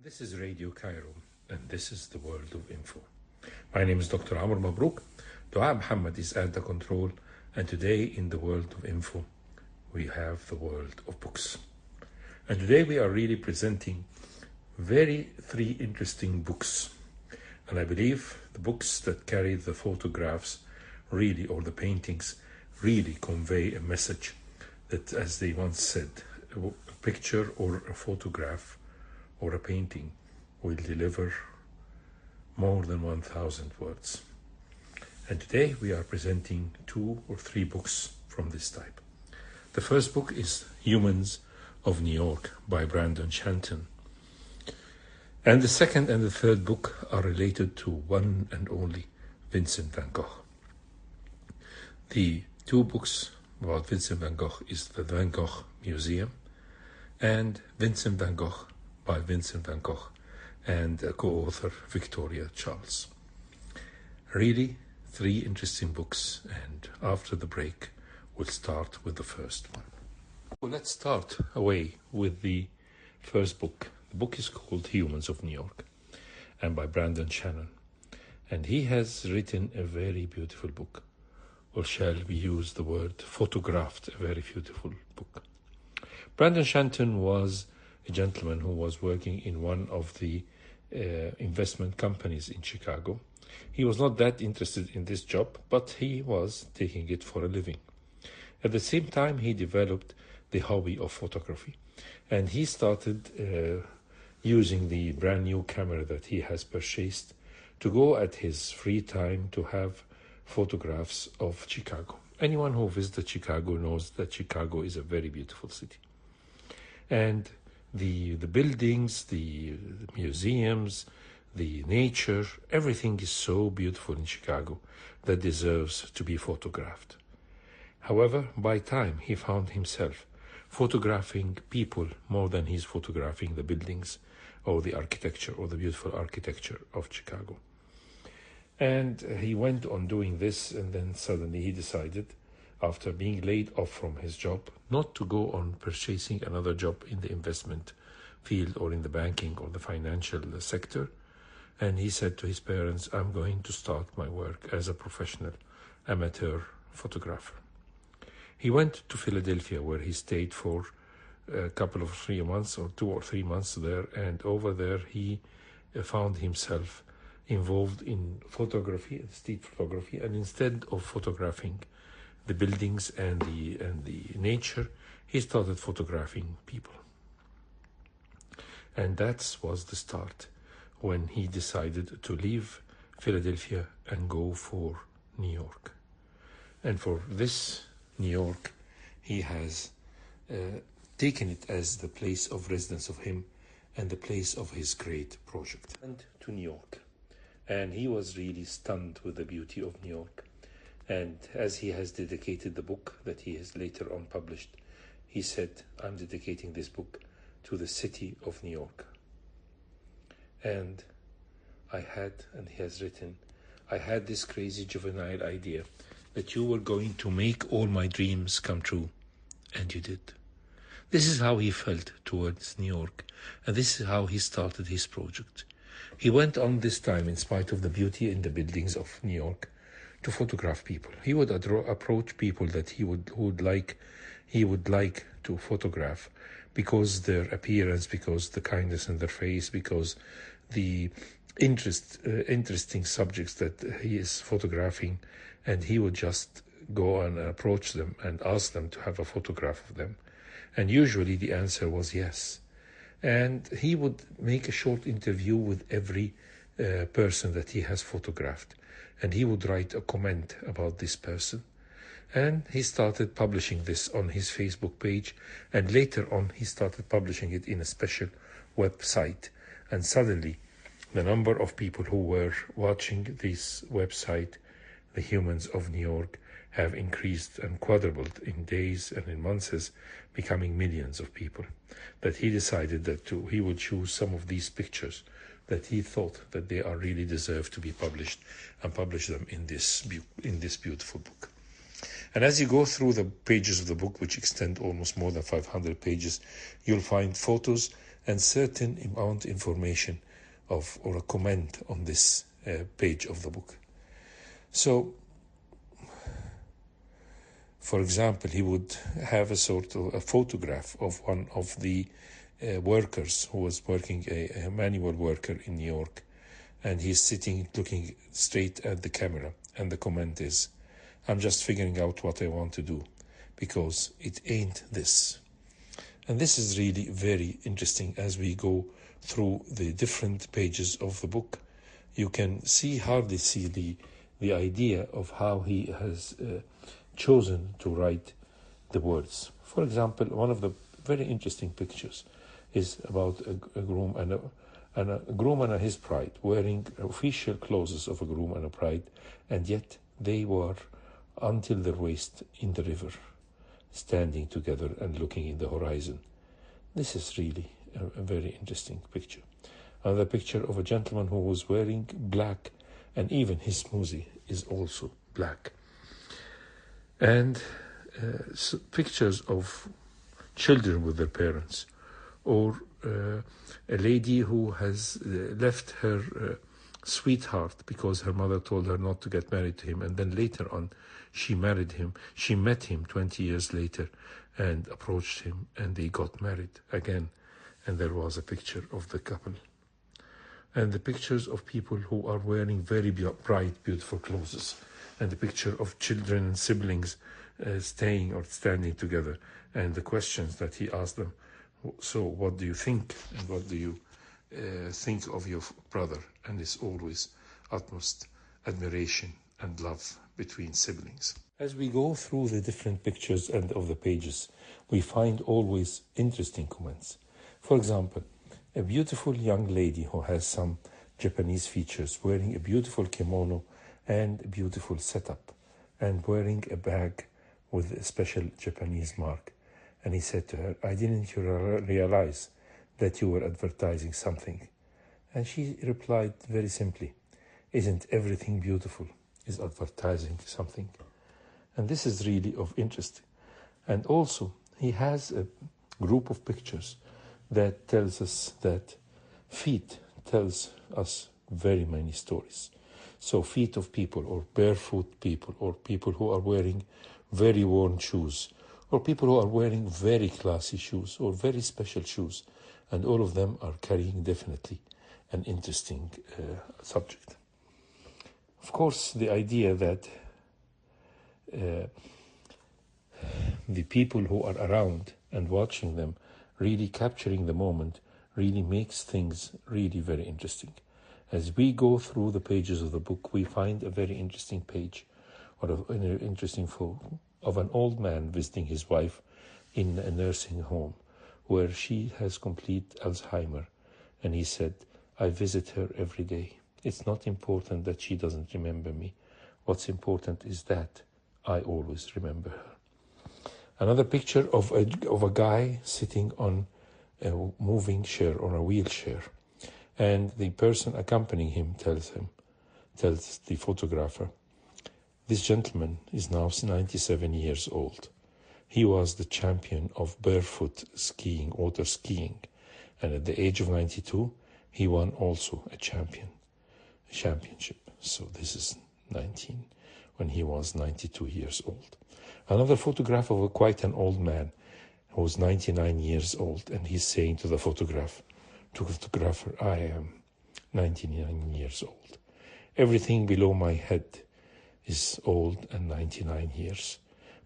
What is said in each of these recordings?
This is Radio Cairo, and this is the World of Info. My name is Dr. Amr MABROuk. Dua Muhammad is at the control, and today in the World of Info, we have the world of books. And today we are really presenting three interesting books. And I believe the books that carry the photographs really, or the paintings, really convey a message that, as they once said, a picture or a photograph or a painting will deliver more than 1,000 words. And today we are presenting 2 or 3 books from this type. The first book is Humans of New York by Brandon Shanton. And the second and the third book are related to one and only Vincent van Gogh. The 2 books about Vincent van Gogh is the Van Gogh Museum and Vincent van Gogh by Vincent van Gogh and co-author Victoria Charles. Really 3 interesting books, and after the break we'll start with the first one. Well, let's start away with the first book. The book is called Humans of New York and by Brandon Shannon, and he has written a very beautiful book, or shall we use the word photographed, a very beautiful book. Brandon Shanton was a gentleman who was working in one of the investment companies in Chicago. He was not that interested in this job, but he was taking it for a living. At the same time, he developed the hobby of photography, and he started using the brand new camera that he has purchased to go at his free time to have photographs of Chicago. Anyone who visited Chicago knows that Chicago is a very beautiful city. And the buildings, the museums, the nature, everything is so beautiful in Chicago that deserves to be photographed. However, by time he found himself photographing people more than he's photographing the buildings or the architecture or the beautiful architecture of Chicago. And he went on doing this, and then suddenly he decided, after being laid off from his job, not to go on purchasing another job in the investment field or in the banking or the financial sector. And he said to his parents, I'm going to start my work as a professional amateur photographer. He went to Philadelphia, where he stayed for a couple of 3 months or 2 or 3 months there, and over there he found himself involved in photography, street photography, and instead of photographing the buildings and the nature, he started photographing people. And that was the start when he decided to leave Philadelphia and go for New York. And for this New York, he has taken it as the place of residence of him and the place of his great project. And to New York, and he was really stunned with the beauty of New York. And as he has dedicated the book that he has later on published, he said, I'm dedicating this book to the city of New York. And he has written, I had this crazy juvenile idea that you were going to make all my dreams come true. And you did. This is how he felt towards New York. And this is how he started his project. He went on this time, in spite of the beauty in the buildings of New York, to photograph people. He would approach people that he would like to photograph because their appearance, because the kindness in their face, because the interesting subjects that he is photographing, and he would just go and approach them and ask them to have a photograph of them. And usually the answer was yes. And he would make a short interview with every person that he has photographed. And he would write a comment about this person. And he started publishing this on his Facebook page. And later on, he started publishing it in a special website. And suddenly, the number of people who were watching this website, the Humans of New York, have increased and quadrupled in days and in months, becoming millions of people. That he decided that he would choose some of these pictures that he thought that they are really deserve to be published, and publish them in this beautiful book. And as you go through the pages of the book, which extend almost more than 500 pages, you'll find photos and certain amount information of or a comment on this page of the book. So, for example, he would have a sort of a photograph of one of the workers who was working, a manual worker in New York, and he's sitting looking straight at the camera, and the comment is, "I'm just figuring out what I want to do, because it ain't this." And this is really very interesting. As we go through the different pages of the book, you can hardly see the idea of how he has chosen to write the words. For example, one of the very interesting pictures is about a groom and his bride wearing official clothes of a groom and a bride, and yet they were until their waist in the river, standing together and looking in the horizon. This is really a very interesting picture. Another picture of a gentleman who was wearing black, and even his smoothie is also black. And pictures of children with their parents, or a lady who has left her sweetheart because her mother told her not to get married to him, and then later on she married him. She met him 20 years later and approached him, and they got married again, and there was a picture of the couple. And the pictures of people who are wearing very bright, beautiful clothes, and the picture of children and siblings staying or standing together, and the questions that he asked them. So what do you think, and what do you think of your brother? And it's always utmost admiration and love between siblings. As we go through the different pictures and of the pages, we find always interesting comments. For example, a beautiful young lady who has some Japanese features, wearing a beautiful kimono and a beautiful setup, and wearing a bag with a special Japanese mark. And he said to her, "I didn't realize that you were advertising something." And she replied very simply, "Isn't everything beautiful is advertising something?" And this is really of interest. And also, he has a group of pictures that tells us that feet tells us very many stories. So feet of people, or barefoot people, or people who are wearing very worn shoes, or people who are wearing very classy shoes, or very special shoes. And all of them are carrying definitely an interesting subject. Of course, the idea that the people who are around and watching them really capturing the moment really makes things really very interesting. As we go through the pages of the book, we find a very interesting page, or an interesting photo of an old man visiting his wife in a nursing home where she has complete Alzheimer. And he said, "I visit her every day. It's not important that she doesn't remember me. What's important is that I always remember her." Another picture of a guy sitting on a moving chair, or a wheelchair, and the person accompanying him tells the photographer, "This gentleman is now 97 years old. He was the champion of barefoot skiing, water skiing, and at the age of 92, he won also a championship. So this is 19, when he was 92 years old. Another photograph of quite an old man who was 99 years old, and he's saying to the photographer, "I am 99 years old. Everything below my head is old and 99 years,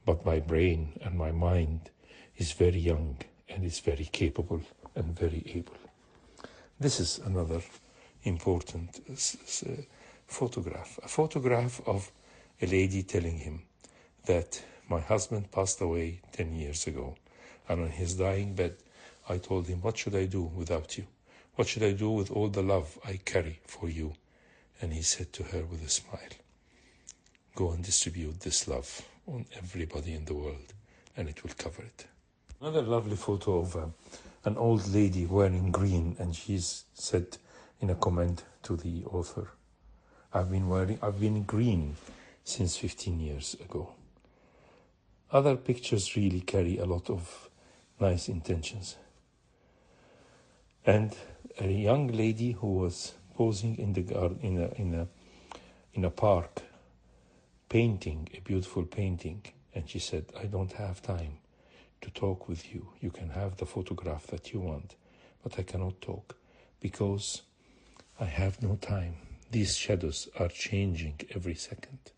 but my brain and my mind is very young and is very capable and very able." This is another important photograph, a photograph of a lady telling him that my husband passed away 10 years ago, and on his dying bed, I told him, "What should I do without you? What should I do with all the love I carry for you?" And he said to her with a smile, "Go and distribute this love on everybody in the world, and it will cover it." Another lovely photo of an old lady wearing green, and she's said in a comment to the author, I've been green since 15 years ago." Other pictures really carry a lot of nice intentions. And a young lady who was posing in the garden, in a park, painting a beautiful painting, and she said, "I don't have time to talk with you. You can have the photograph that you want, but I cannot talk because I have no time. These shadows are changing every second."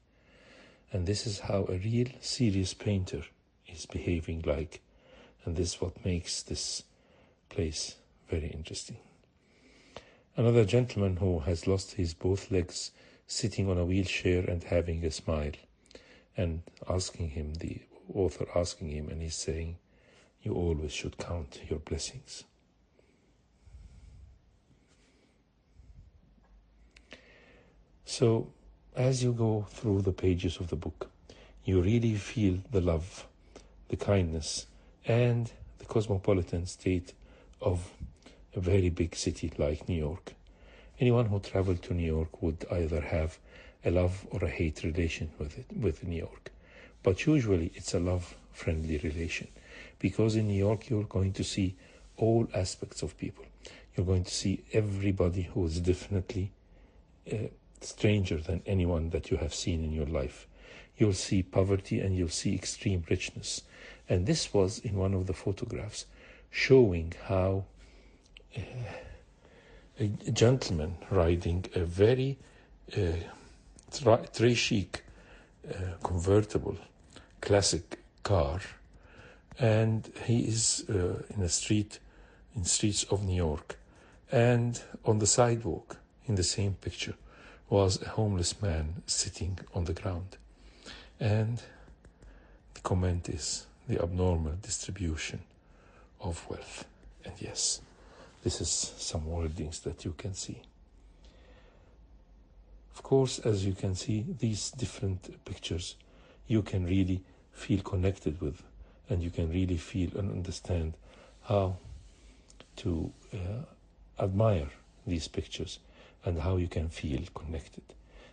And this is how a real serious painter is behaving like, and this is what makes this place very interesting. Another gentleman who has lost his both legs, sitting on a wheelchair and having a smile, and asking him, the author asking him, and he's saying, "You always should count your blessings." So, as you go through the pages of the book, you really feel the love, the kindness, and the cosmopolitan state of a very big city like New York. Anyone who traveled to New York would either have a love or a hate relation with New York. But usually it's a love-friendly relation, because in New York you're going to see all aspects of people. You're going to see everybody who is definitely stranger than anyone that you have seen in your life. You'll see poverty and you'll see extreme richness. And this was in one of the photographs, showing how a gentleman riding a very très chic convertible classic car, and he is in streets of New York, and on the sidewalk in the same picture was a homeless man sitting on the ground. And the comment is the abnormal distribution of wealth. And yes, this is some wordings that you can see. Of course, as you can see, these different pictures you can really feel connected with, and you can really feel and understand how to admire these pictures and how you can feel connected.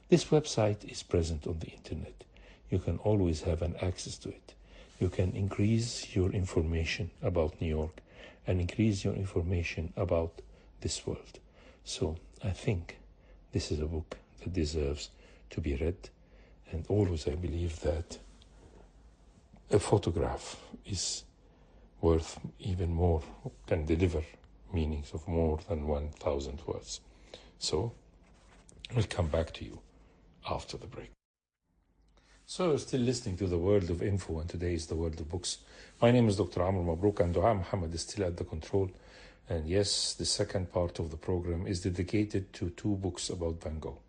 This website is present on the internet. You can always have an access to it. You can increase your information about New York and increase your information about this world. So I think this is a book that deserves to be read, and always I believe that a photograph is worth even more, can deliver meanings of more than 1,000 words. So we'll come back to you after the break. So you're still listening to the World of Info, and today is the World of Books. My name is Dr. Amr MABROUK, and Dua Muhammad is still at the control. And yes, the second part of the program is dedicated to 2 books about Van Gogh.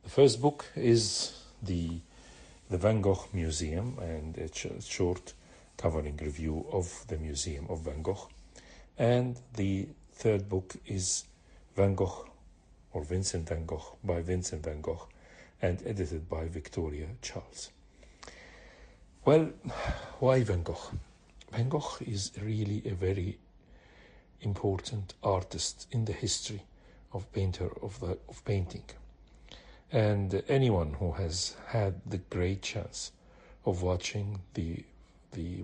The first book is the Van Gogh Museum, and it's a short covering review of the Museum of Van Gogh. And the third book is Van Gogh, or Vincent van Gogh, by Vincent van Gogh, and edited by Victoria Charles. Well, why Van Gogh? Van Gogh is really a very important artist in the history of painting. And anyone who has had the great chance of watching the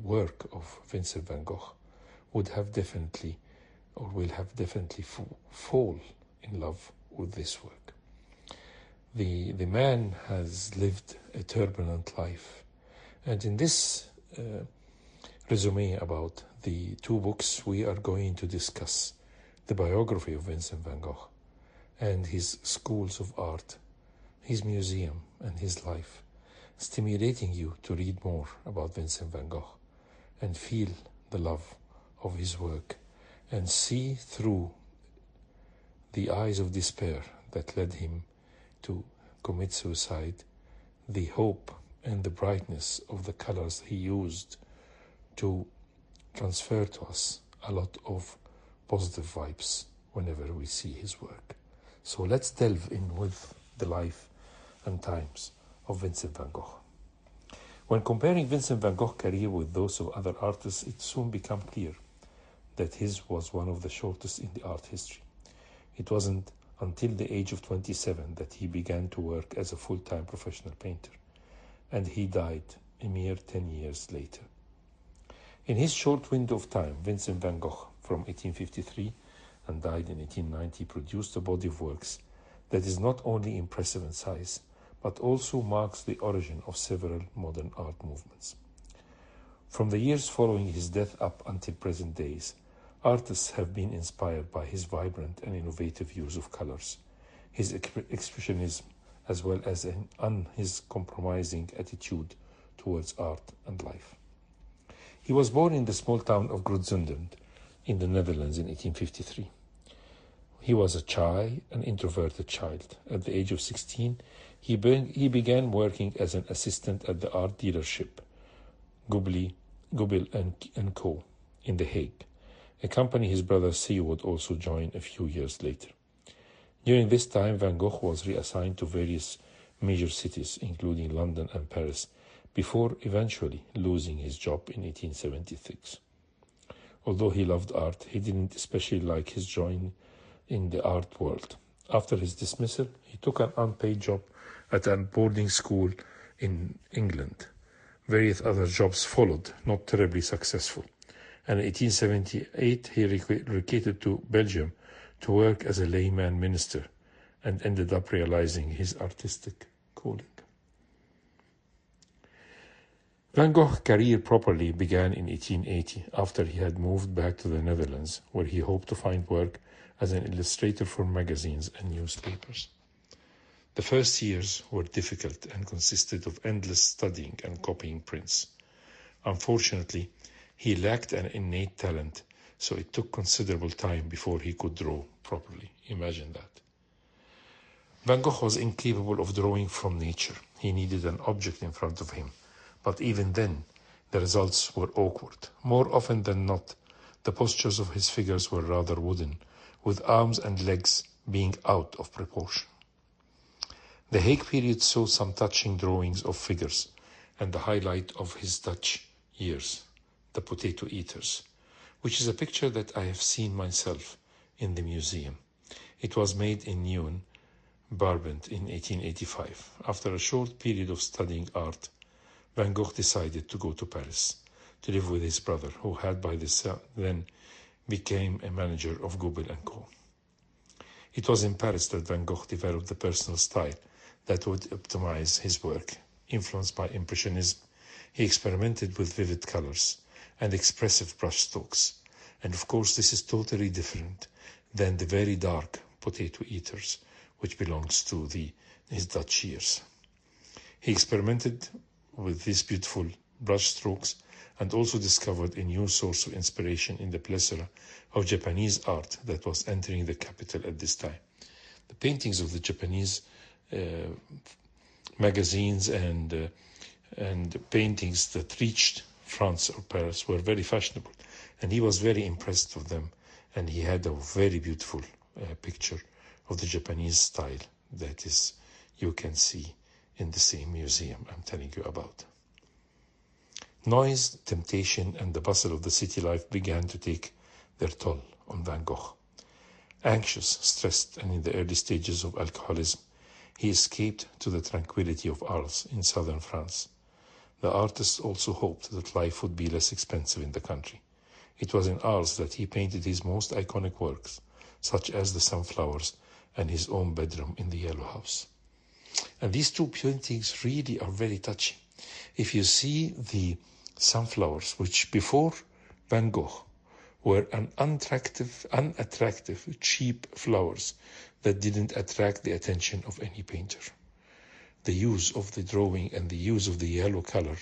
work of Vincent van Gogh would have definitely, or will have definitely fall in love with this work. The man has lived a turbulent life, and in this resume about the 2 books, we are going to discuss the biography of Vincent van Gogh and his schools of art, his museum and his life, stimulating you to read more about Vincent van Gogh and feel the love of his work and see through the eyes of despair that led him to commit suicide, the hope and the brightness of the colors he used to transfer to us a lot of positive vibes whenever we see his work. So let's delve in with the life and times of Vincent van Gogh. When comparing Vincent van Gogh's career with those of other artists, it soon became clear that his was one of the shortest in the art history. It wasn't until the age of 27 that he began to work as a full-time professional painter, and he died a mere 10 years later. In his short window of time, Vincent van Gogh, from 1853 and died in 1890, produced a body of works that is not only impressive in size, but also marks the origin of several modern art movements. From the years following his death up until present days, artists have been inspired by his vibrant and innovative use of colors, his expressionism, as well as his uncompromising attitude towards art and life. He was born in the small town of Grootzundend in the Netherlands in 1853. He was a shy and introverted child. At the age of 16, he began working as an assistant at the art dealership Gubel and Co. in The Hague, a company his brother C would also join a few years later. During this time, Van Gogh was reassigned to various major cities, including London and Paris, before eventually losing his job in 1876. Although he loved art, he didn't especially like his join in the art world. After his dismissal, he took an unpaid job at a boarding school in England. Various other jobs followed, not terribly successful. And in 1878, he relocated to Belgium to work as a layman minister and ended up realizing his artistic calling. Van Gogh's career properly began in 1880 after he had moved back to the Netherlands, where he hoped to find work as an illustrator for magazines and newspapers. The first years were difficult and consisted of endless studying and copying prints. Unfortunately, he lacked an innate talent, so it took considerable time before he could draw properly. Imagine that. Van Gogh was incapable of drawing from nature. He needed an object in front of him, but even then, the results were awkward. More often than not, the postures of his figures were rather wooden, with arms and legs being out of proportion. The Hague period saw some touching drawings of figures, and the highlight of his Dutch years, the potato eaters, which is a picture that I have seen myself in the museum. It was made in Nieuwen, Brabant in 1885. After a short period of studying art, Van Gogh decided to go to Paris to live with his brother, who had by this then became a manager of Gubel and Co. It was in Paris that Van Gogh developed the personal style that would optimize his work. Influenced by Impressionism, he experimented with vivid colors and expressive brushstrokes. And of course, this is totally different than the very dark potato eaters, which belongs to his Dutch years. He experimented with these beautiful brushstrokes and also discovered a new source of inspiration in the plethora of Japanese art that was entering the capital at this time. The paintings of the Japanese magazines and paintings that reached France or Paris were very fashionable, and he was very impressed with them, and he had a very beautiful picture of the Japanese style that is you can see in the same museum I'm telling you about. Noise, temptation, and the bustle of the city life began to take their toll on Van Gogh. Anxious, stressed, and in the early stages of alcoholism, he escaped to the tranquility of Arles in southern France. The artist also hoped that life would be less expensive in the country. It was in Arles that he painted his most iconic works, such as the sunflowers and his own bedroom in the Yellow House. And these two paintings really are very touching. If you see the sunflowers, which before Van Gogh were unattractive, cheap flowers that didn't attract the attention of any painter. The use of the drawing and the use of the yellow color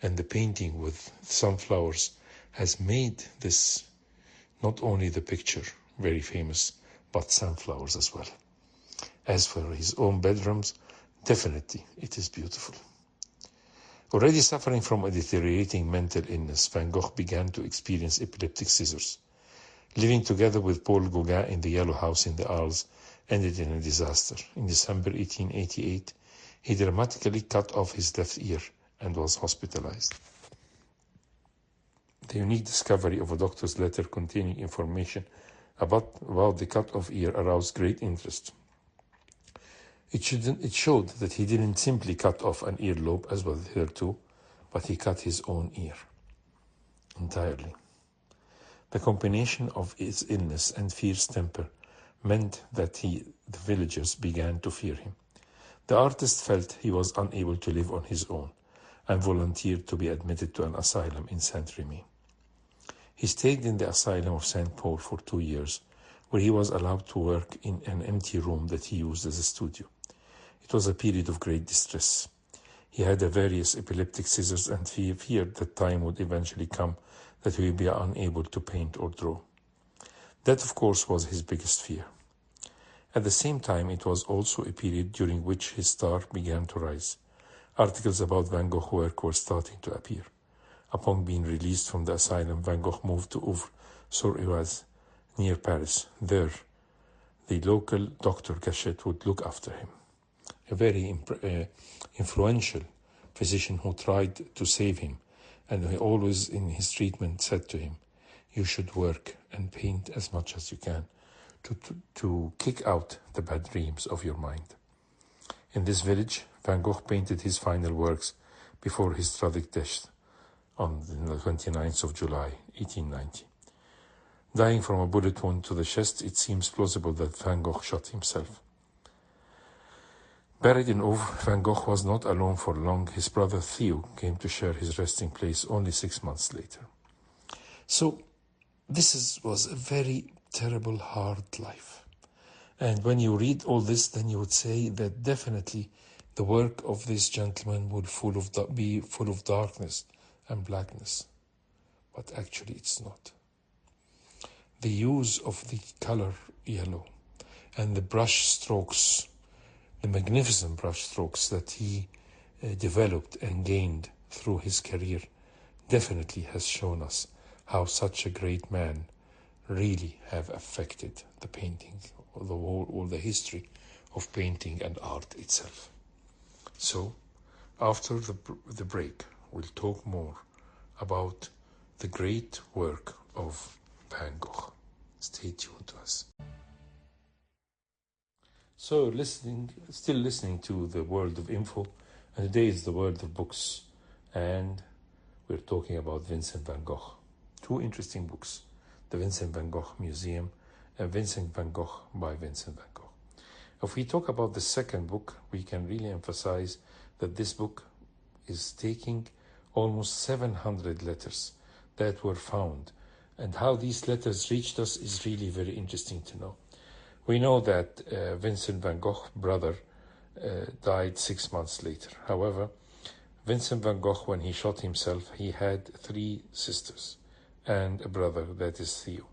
and the painting with sunflowers has made this, not only the picture, very famous, but sunflowers as well. As for his own bedrooms, definitely it is beautiful. Already suffering from a deteriorating mental illness, Van Gogh began to experience epileptic seizures. Living together with Paul Gauguin in the Yellow House in the Arles ended in a disaster. In December 1888, he dramatically cut off his left ear and was hospitalized. The unique discovery of a doctor's letter containing information about the cut-off ear aroused great interest. It showed that he didn't simply cut off an earlobe as was hitherto, but he cut his own ear entirely. The combination of his illness and fierce temper meant that the villagers began to fear him. The artist felt he was unable to live on his own and volunteered to be admitted to an asylum in Saint-Rémy. He stayed in the asylum of St. Paul for 2 years, where he was allowed to work in an empty room that he used as a studio. It was a period of great distress. He had various epileptic seizures and feared that time would eventually come that he would be unable to paint or draw. That, of course, was his biggest fear. At the same time, it was also a period during which his star began to rise. Articles about Van Gogh's work were starting to appear. Upon being released from the asylum, Van Gogh moved to Ouvres-sur-Oise, near Paris. There, the local Dr. Gachet would look after him. A very influential physician who tried to save him, and he always in his treatment said to him, "You should work and paint as much as you can to kick out the bad dreams of your mind." In this village, Van Gogh painted his final works before his tragic death on the 29th of July, 1890. Dying from a bullet wound to the chest, it seems plausible that Van Gogh shot himself. Buried in Ouvres, Van Gogh was not alone for long. His brother Theo came to share his resting place only 6 months later. So this was a very terrible, hard life. And when you read all this, then you would say that definitely the work of this gentleman would be full of darkness and blackness. But actually it's not. The use of the color yellow and the brush strokes, the magnificent brush strokes that he developed and gained through his career definitely has shown us how such a great man really have affected the painting, or the history of painting and art itself. So, after the break, we'll talk more about the great work of Van Gogh. Stay tuned to us. So, still listening to the World of Info, and today is the World of Books, and we're talking about Vincent van Gogh. 2 interesting books, the Vincent van Gogh Museum and Vincent van Gogh by Vincent van Gogh. If we talk about the second book, we can really emphasize that this book is taking almost 700 letters that were found, and how these letters reached us is really very interesting to know. We know that Vincent van Gogh's brother died 6 months later. However, Vincent van Gogh, when he shot himself, he had 3 sisters and a brother, that is Theo.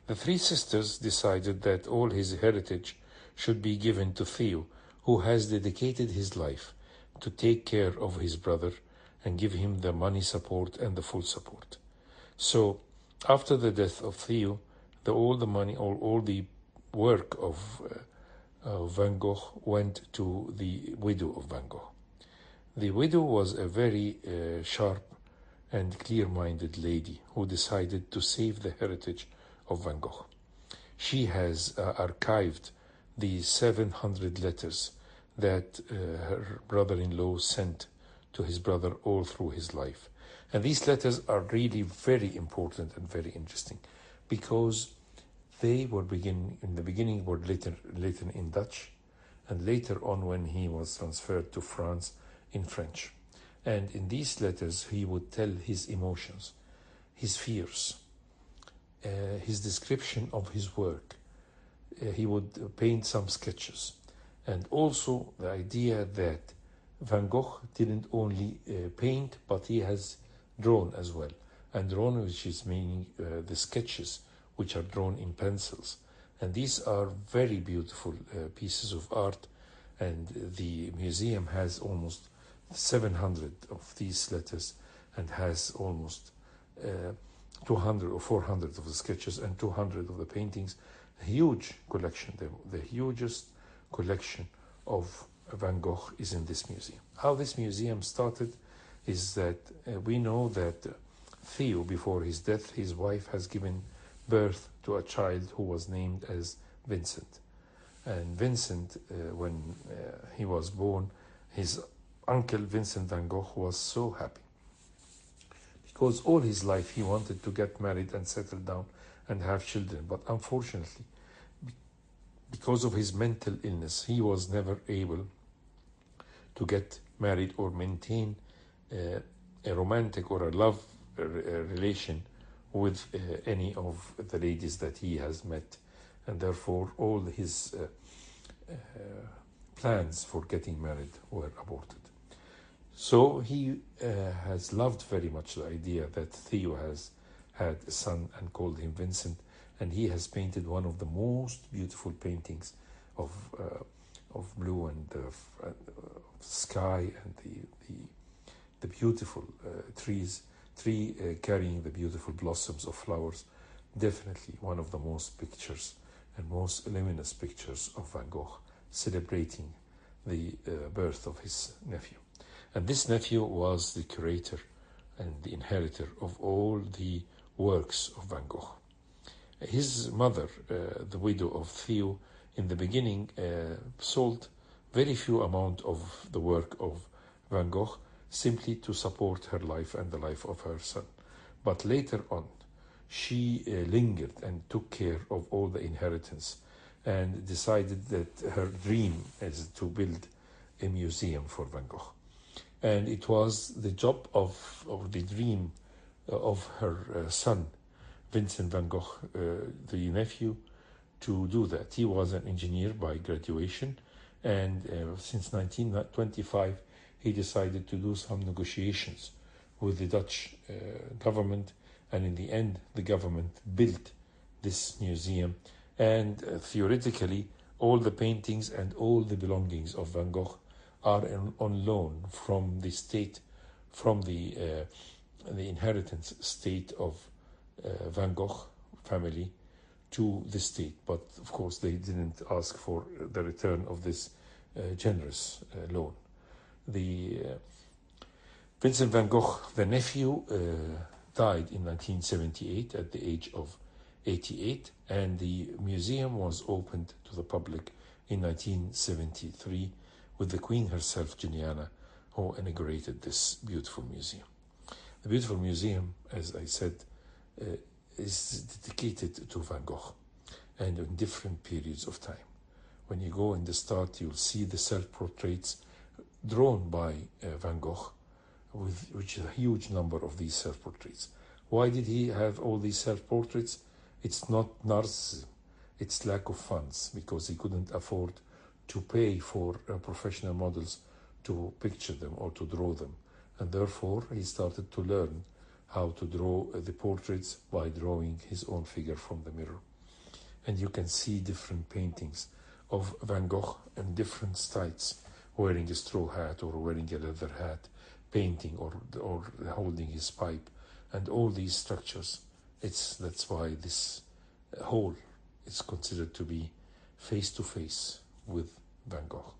The 3 sisters decided that all his heritage should be given to Theo, who has dedicated his life to take care of his brother and give him the money support and the full support. So, after the death of Theo, all the money, all the work of Van Gogh went to the widow of Van Gogh. The widow was a very sharp and clear-minded lady who decided to save the heritage of Van Gogh. She has archived the 700 letters that her brother-in-law sent to his brother all through his life. And these letters are really very important and very interesting, because they were in the beginning were written in Dutch, and later on, when he was transferred to France, in French. And in these letters, he would tell his emotions, his fears, his description of his work. He would paint some sketches, and also the idea that Van Gogh didn't only paint, but he has drawn as well. And drawn, which is meaning the sketches, which are drawn in pencils. And these are very beautiful pieces of art, and the museum has almost 700 of these letters and has almost 200 or 400 of the sketches and 200 of the paintings. A huge collection, the hugest collection of Van Gogh is in this museum. How this museum started is that we know that Theo, before his death, his wife has given birth to a child who was named as Vincent. And Vincent, when he was born, his uncle Vincent van Gogh was so happy. because all his life he wanted to get married and settle down and have children. But unfortunately, because of his mental illness, he was never able to get married or maintain a romantic or a love relation with any of the ladies that he has met. And therefore, all his plans for getting married were aborted. So he has loved very much the idea that Theo has had a son and called him Vincent, and he has painted one of the most beautiful paintings of blue and sky and the beautiful tree carrying the beautiful blossoms of flowers. Definitely one of the most pictures and most luminous pictures of Van Gogh, celebrating the birth of his nephew. And this nephew was the curator and the inheritor of all the works of Van Gogh. His mother, the widow of Theo, in the beginning sold very few amount of the work of Van Gogh simply to support her life and the life of her son. But later on, she lingered and took care of all the inheritance and decided that her dream is to build a museum for Van Gogh. And it was the job of the dream of her son, Vincent van Gogh, the nephew, to do that. He was an engineer by graduation, and since 1925 he decided to do some negotiations with the Dutch government, and in the end the government built this museum. And theoretically, all the paintings and all the belongings of Van Gogh are on loan from the state, from the inheritance state of Van Gogh family to the state. But of course they didn't ask for the return of this generous loan. The Vincent van Gogh, the nephew, died in 1978 at the age of 88, and the museum was opened to the public in 1973 with the Queen herself, Juliana, who inaugurated this beautiful museum. The beautiful museum, as I said, is dedicated to Van Gogh, and in different periods of time. When you go in the start, you'll see the self-portraits drawn by Van Gogh, which is a huge number of these self-portraits. Why did he have all these self-portraits? It's not narcissism, it's lack of funds, because he couldn't afford to pay for professional models to picture them or to draw them. And therefore, he started to learn how to draw the portraits by drawing his own figure from the mirror. And you can see different paintings of Van Gogh in different styles, wearing a straw hat or wearing a leather hat, painting or holding his pipe, and all these structures. That's why this whole is considered to be face-to-face with Van Gogh.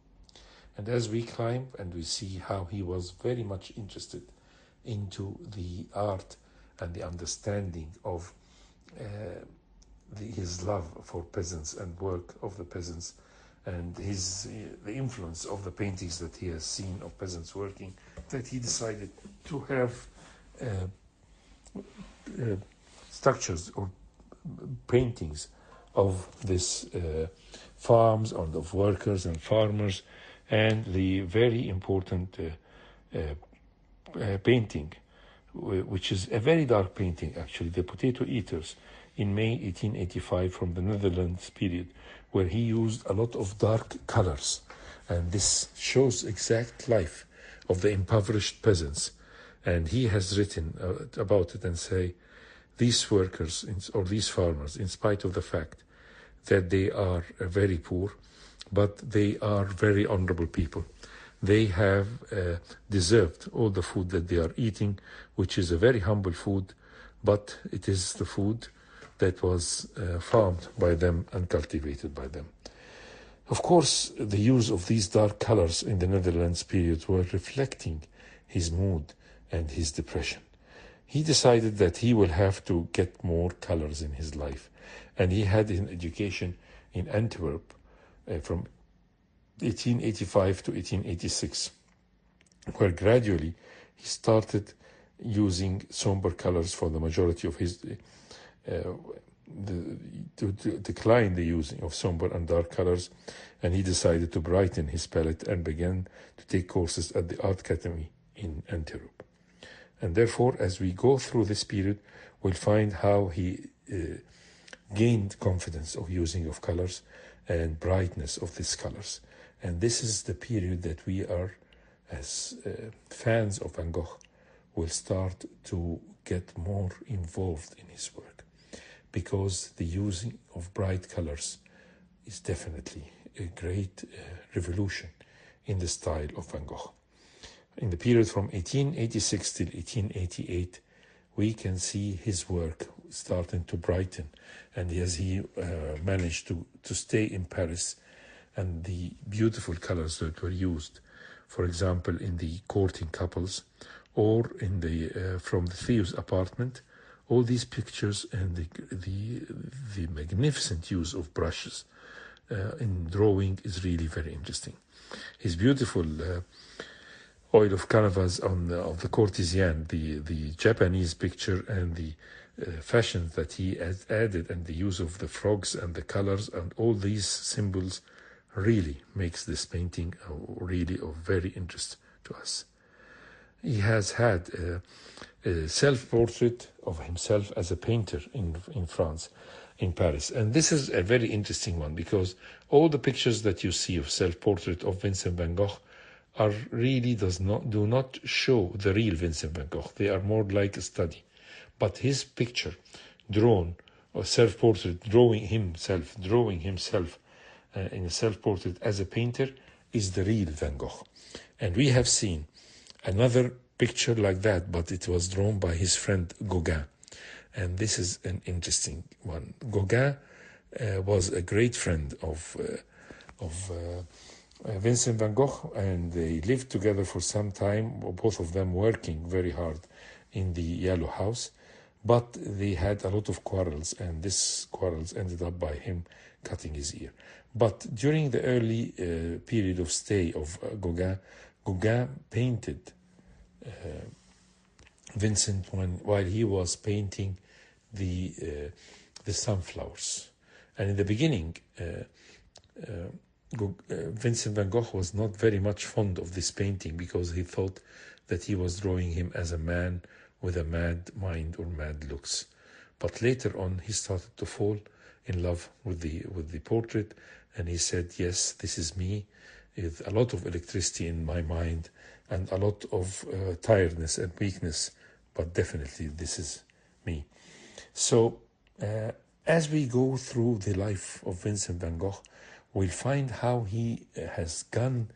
And as we climb and we see how he was very much interested into the art and the understanding of his love for peasants and work of the peasants, and the influence of the paintings that he has seen of peasants working, that he decided to have structures or paintings of this farms and of workers and farmers, and the very important painting, which is a very dark painting actually, the Potato Eaters, in May 1885 from the Netherlands period, where he used a lot of dark colors. And this shows exact life of the impoverished peasants. And he has written about it and say, these workers or these farmers, in spite of the fact that they are very poor, but they are very honorable people. They have deserved all the food that they are eating, which is a very humble food, but it is the food that was farmed by them and cultivated by them. Of course, the use of these dark colors in the Netherlands period were reflecting his mood and his depression. He decided that he will have to get more colors in his life, and he had an education in Antwerp from 1885 to 1886, where gradually he started using somber colors for the majority of his to decline the using of somber and dark colors, and he decided to brighten his palette and began to take courses at the Art Academy in Antwerp. And therefore, as we go through this period, we'll find how he gained confidence of using of colors and brightness of these colors. And this is the period that we are, as fans of Van Gogh, will start to get more involved in his work, because the using of bright colors is definitely a great revolution in the style of Van Gogh. In the period from 1886 till 1888, we can see his work starting to brighten, and as he managed to stay in Paris, and the beautiful colors that were used, for example, in the courting couples, or in the from the Theo's apartment, all these pictures and the magnificent use of brushes in drawing is really very interesting. His beautiful oil of canvas of the courtesan, the Japanese picture, and the fashion that he has added, and the use of the frogs and the colors and all these symbols really makes this painting really of very interest to us. He has had a self-portrait of himself as a painter in France, in Paris. And this is a very interesting one, because all the pictures that you see of self-portrait of Vincent van Gogh are really do not show the real Vincent van Gogh. They are more like a study. But his picture drawn, or self-portrait, drawing himself in a self-portrait as a painter, is the real Van Gogh. And we have seen another picture like that, but it was drawn by his friend Gauguin. And this is an interesting one. Gauguin was a great friend of Vincent van Gogh, and they lived together for some time, both of them working very hard in the Yellow House. But they had a lot of quarrels, and these quarrels ended up by him cutting his ear. But during the early period of stay of Gauguin painted Vincent while he was painting the sunflowers. And in the beginning, Vincent van Gogh was not very much fond of this painting, because he thought that he was drawing him as a man with a mad mind or mad looks. But later on, he started to fall in love with the portrait, and he said, yes, this is me, with a lot of electricity in my mind and a lot of tiredness and weakness, but definitely this is me. So as we go through the life of Vincent van Gogh, we'll find how he has gone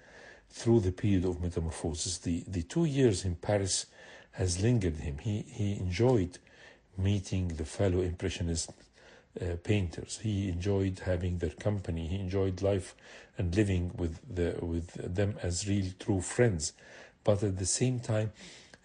through the period of metamorphosis. The 2 years in Paris has lingered him. He enjoyed meeting the fellow Impressionist painters. He enjoyed having their company. He enjoyed life and living with them as real true friends. But at the same time,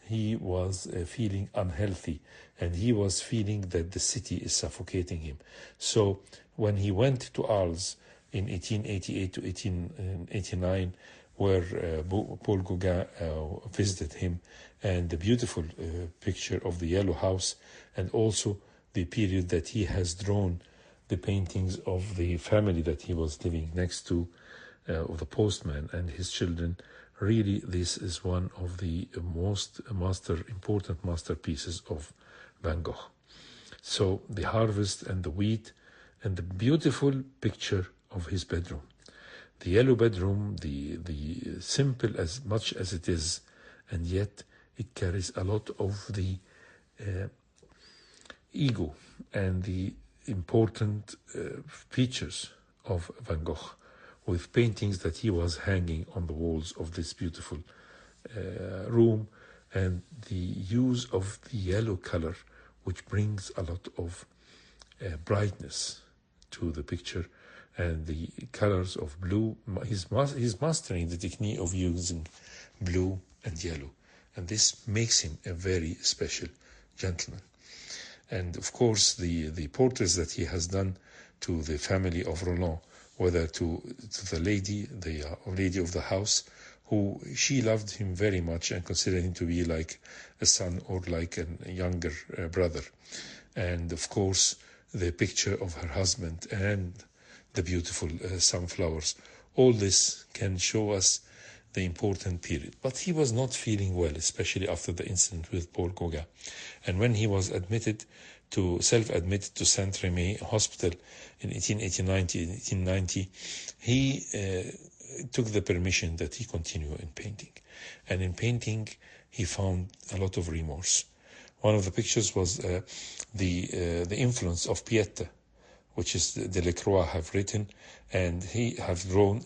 he was feeling unhealthy, and he was feeling that the city is suffocating him. So when he went to Arles in 1888 to 1889, where Paul Gauguin visited him, and the beautiful picture of the Yellow House, and also the period that he has drawn the paintings of the family that he was living next to, of the postman and his children. Really, this is one of the most important masterpieces of Van Gogh. So the harvest and the wheat, and the beautiful picture of his bedroom. The yellow bedroom, the simple as much as it is, and yet it carries a lot of the ego and the important features of Van Gogh, with paintings that he was hanging on the walls of this beautiful room, and the use of the yellow color, which brings a lot of brightness to the picture, and the colors of blue. He's mastering the technique of using blue and yellow, and this makes him a very special gentleman. And of course, the portraits that he has done to the family of Roland, whether to the lady of the house, who she loved him very much and considered him to be like a son or like a younger brother. And of course, the picture of her husband and the beautiful sunflowers. All this can show us the important period. But he was not feeling well, especially after the incident with Paul Gauguin. And when he was self-admitted to Saint-Rémy Hospital in 1890, he took the permission that he continue in painting. And in painting, he found a lot of remorse. One of the pictures was the influence of Pieta, which is Delacroix have written, and he have drawn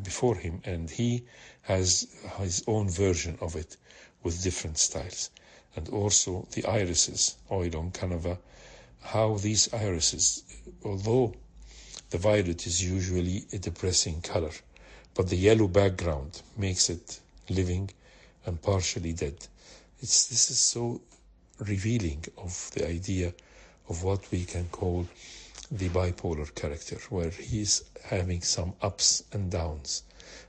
before him, and he has his own version of it with different styles. And also the irises, oil on canvas, how these irises, although the violet is usually a depressing color, but the yellow background makes it living and partially dead. This is so revealing of the idea of what we can call the bipolar character, where he's having some ups and downs.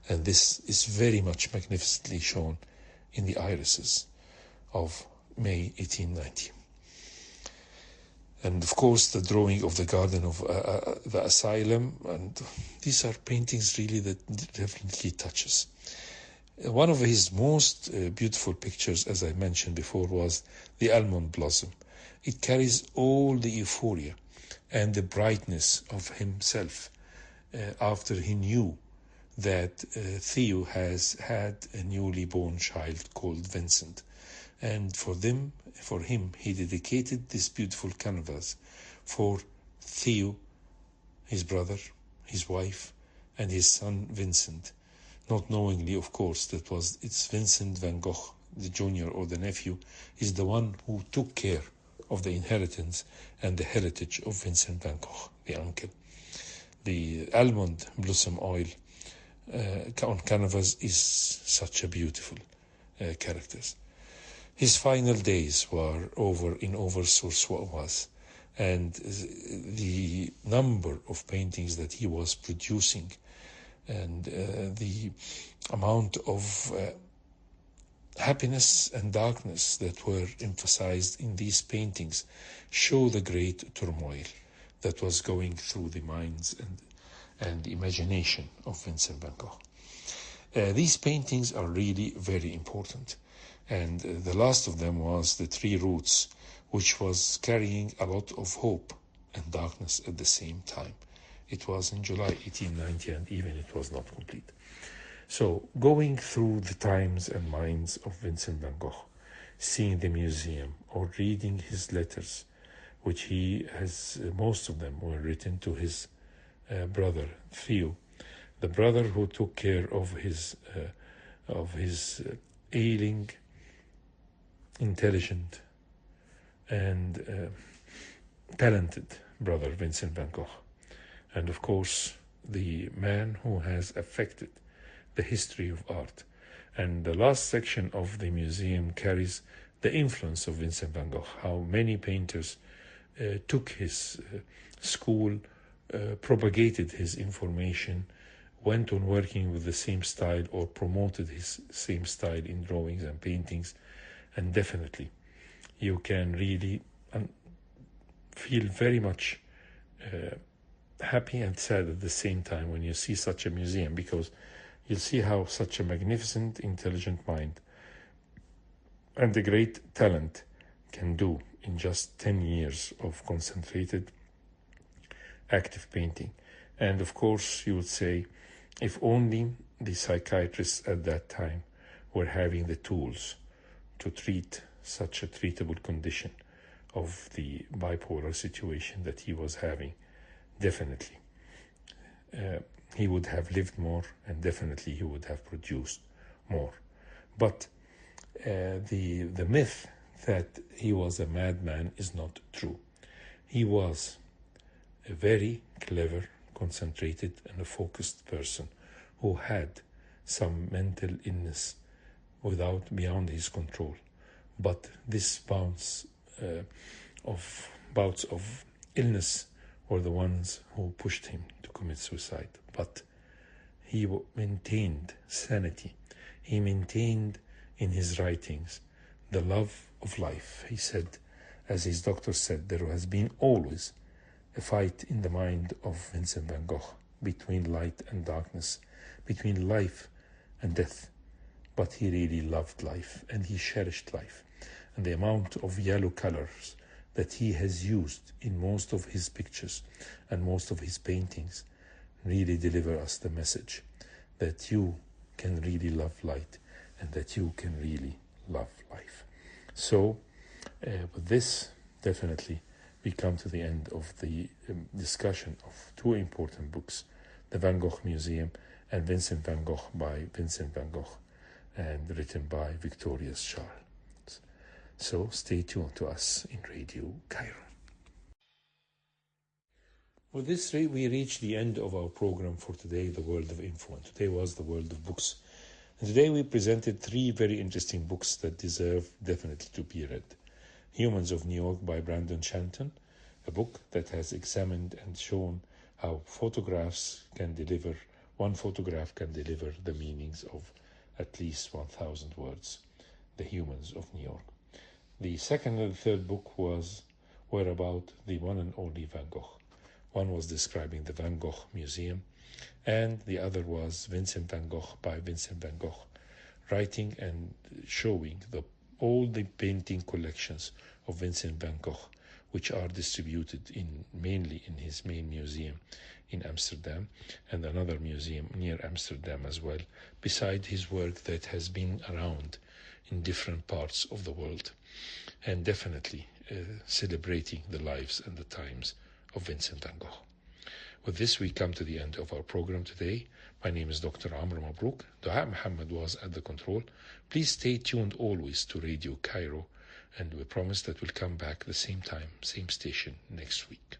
And this is very much magnificently shown in the irises of May 1890. And of course, the drawing of the garden of the asylum, and these are paintings really that definitely touches. One of his most beautiful pictures, as I mentioned before, was the almond blossom. It carries all the euphoria and the brightness of himself after he knew that Theo has had a newly born child called Vincent. And for him, he dedicated this beautiful canvas for Theo, his brother, his wife, and his son Vincent. Not knowingly, of course, it's Vincent van Gogh, the junior or the nephew, is the one who took care of the inheritance and the heritage of Vincent van Gogh, the uncle. The almond blossom oil on canvas is such a beautiful characters. His final days were over in Auvers-sur-Oise, and the number of paintings that he was producing and the amount of happiness and darkness that were emphasized in these paintings show the great turmoil that was going through the minds and the imagination of Vincent van Gogh. These paintings are really very important. And the last of them was The Three Roots, which was carrying a lot of hope and darkness at the same time. It was in July 1890, and even it was not complete. So going through the times and minds of Vincent van Gogh, seeing the museum or reading his letters, which he has, most of them were written to his brother Theo, the brother who took care of his ailing, intelligent, and talented brother Vincent van Gogh. And of course, the man who has affected the history of art. And the last section of the museum carries the influence of Vincent van Gogh, how many painters took his school, propagated his information, went on working with the same style or promoted his same style in drawings and paintings. And definitely, you can really feel very much happy and sad at the same time when you see such a museum, because you'll see how such a magnificent, intelligent mind and a great talent can do in just 10 years of concentrated, active painting. And of course, you would say, if only the psychiatrists at that time were having the tools to treat such a treatable condition of the bipolar situation that he was having, definitely he would have lived more, and definitely he would have produced more. But the myth that he was a madman is not true. He was a very clever, concentrated, and a focused person who had some mental illness beyond his control. But this bouts of illness were the ones who pushed him to commit suicide. But he maintained sanity. He maintained in his writings the love of life. He said, as his doctor said, there has been always a fight in the mind of Vincent van Gogh between light and darkness, between life and death. But he really loved life and he cherished life. And the amount of yellow colors that he has used in most of his pictures and most of his paintings really deliver us the message that you can really love light and that you can really love life. So with this, definitely we come to the end of the discussion of two important books, the Van Gogh Museum and Vincent van Gogh by Vincent van Gogh, and written by Victoria's Charles. So stay tuned to us in Radio Cairo. With this, we reach the end of our program for today, The World of Info. And today was The World of Books. And today we presented three very interesting books that deserve definitely to be read. Humans of New York by Brandon Shanton, a book that has examined and shown how one photograph can deliver the meanings of at least 1,000 words, The Humans of New York. The second and third book were about the one and only Van Gogh. One was describing the Van Gogh Museum, and the other was Vincent van Gogh by Vincent van Gogh, writing and showing all the painting collections of Vincent van Gogh, which are distributed mainly in his main museum in Amsterdam, and another museum near Amsterdam as well, beside his work that has been around in different parts of the world, and definitely celebrating the lives and the times of Vincent van Gogh. With this, we come to the end of our program today. My name is Dr. Amr MABROuk. Dua Muhammad was at the control. Please stay tuned always to Radio Cairo, and we promise that we'll come back the same time, same station next week.